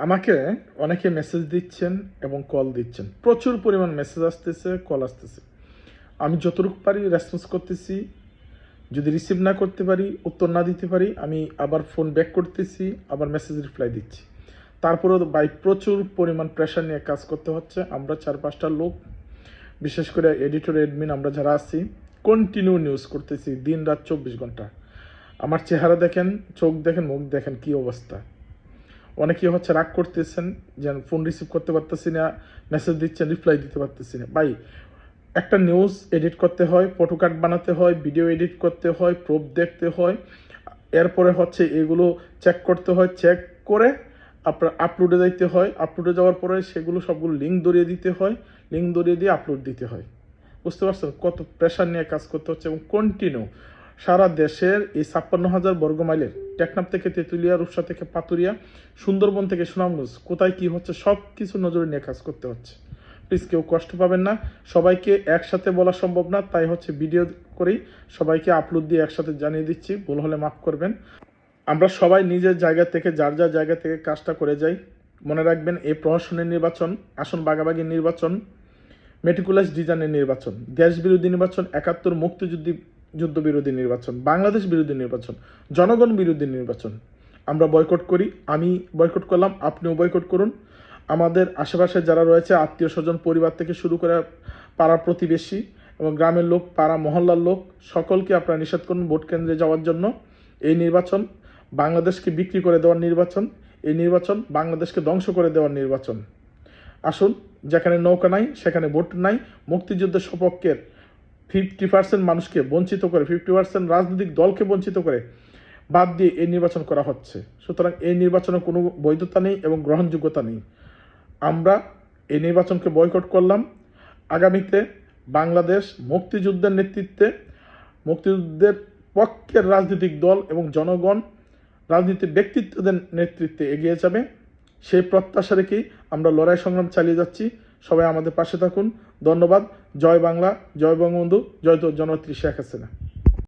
আমাকে অনেকে মেসেজ দিচ্ছেন এবং কল দিচ্ছেন, প্রচুর পরিমাণ মেসেজ আসতেছে, কল আসতেছে। আমি যতটুকু পারি রেসপন্স করতেছি। যদি রিসিভ না করতে পারি, উত্তর না দিতে পারি, আমি আবার ফোন ব্যাক করতেছি, আবার মেসেজ রিপ্লাই দিচ্ছি। তারপরেও প্রচুর পরিমাণ প্রেশার নিয়ে কাজ করতে হচ্ছে। আমরা 4-5টা লোক, বিশেষ করে এডিটর অ্যাডমিন, আমরা যারা আছি কন্টিনিউ নিউজ করতেছি দিন রাত 24 ঘন্টা। আমার চেহারা দেখেন, চোখ দেখেন, মুখ দেখেন, কি অবস্থা। অনেকেই হচ্ছে রাগ করতেছেন যে ফোন রিসিভ করতে পারতেছি না, মেসেজ দিচ্ছেন, রিপ্লাই দিতে পারতেছি না। ভাই, একটা নিউজ এডিট করতে হয়, ফটো কার্ড বানাতে হয়, ভিডিও এডিট করতে হয়, প্রুফ দেখতে হয়, এরপরে হচ্ছে এগুলো চেক করতে হয়, চেক করে আপনার আপলোডে দিতে হয়, আপলোডে যাওয়ার পরে সেগুলো সবগুলো লিঙ্ক ধরিয়ে দিতে হয়, লিঙ্ক ধরিয়ে দিয়ে আপলোড দিতে হয়। বুঝতে পারছেন কত প্রেশার নিয়ে কাজ করতে হচ্ছে। এবং কন্টিনিউ সারা দেশের এই 56,000 বর্গমাইলের, টেকনাফ থেকে তেঁতুলিয়া, রূপসা থেকে পাতুরিয়া, সুন্দরবন থেকে সুনামগঞ্জ, কোথায় কি হচ্ছে সব কিছু নজরে নিয়ে কাজ করতে হচ্ছে। প্লিজ কেউ কষ্ট পাবেন না। সবাইকে একসাথে বলা সম্ভব না, তাই হচ্ছে ভিডিও করেই সবাইকে আপলোড দিয়ে একসাথে জানিয়ে দিচ্ছি। ভুল হলে মাফ করবেন। আমরা সবাই নিজের জায়গা থেকে, যার যার জায়গা থেকে কাজটা করে যাই। মনে রাখবেন, এই প্রহসনের নির্বাচন, আসন বাগাবাগির নির্বাচন, মেটিকুলাস ডিজাইনের নির্বাচন, দেশ বিরোধী নির্বাচন, 71 যুদ্ধ বিরোধী নির্বাচন, বাংলাদেশ বিরোধী নির্বাচন, জনগণ বিরোধী নির্বাচন। আমরা বয়কট করি, আমি বয়কট করলাম, আপনিও বয়কট করুন। আমাদের আশেপাশে যারা রয়েছে, আত্মীয় স্বজন, পরিবার থেকে শুরু করে পাড়া প্রতিবেশী এবং গ্রামের লোক, পাড়া মহল্লার লোক, সকলকে আপনারা নিষেধ করুন ভোট কেন্দ্রে যাওয়ার জন্য। এই নির্বাচন বাংলাদেশকে বিক্রি করে দেওয়ার নির্বাচন, এই নির্বাচন বাংলাদেশকে ধ্বংস করে দেওয়ার নির্বাচন। আসুন, যেখানে নৌকা নাই সেখানে ভোট নাই। মুক্তিযুদ্ধের সপক্ষের 50% মানুষকে বঞ্চিত করে, 50% রাজনৈতিক দলকে বঞ্চিত করে বাদ দিয়ে এই নির্বাচন করা হচ্ছে। সুতরাং এই নির্বাচনের কোনো বৈধতা নেই এবং গ্রহণযোগ্যতা নেই। আমরা এই নির্বাচনকে বয়কট করলাম। আগামীতে বাংলাদেশ মুক্তিযুদ্ধের নেতৃত্বে, মুক্তিযুদ্ধের পক্ষের রাজনৈতিক দল এবং জনগণ রাজনীতির ব্যক্তিত্বদের নেতৃত্বে এগিয়ে যাবে। সেই প্রত্যাশা রেখেই আমরা লড়াই সংগ্রাম চালিয়ে যাচ্ছি। সবাই আমাদের পাশে থাকুন। ধন্যবাদ। জয় বাংলা, জয় বঙ্গবন্ধু, জয় জননেত্রী শেখ হাসিনা।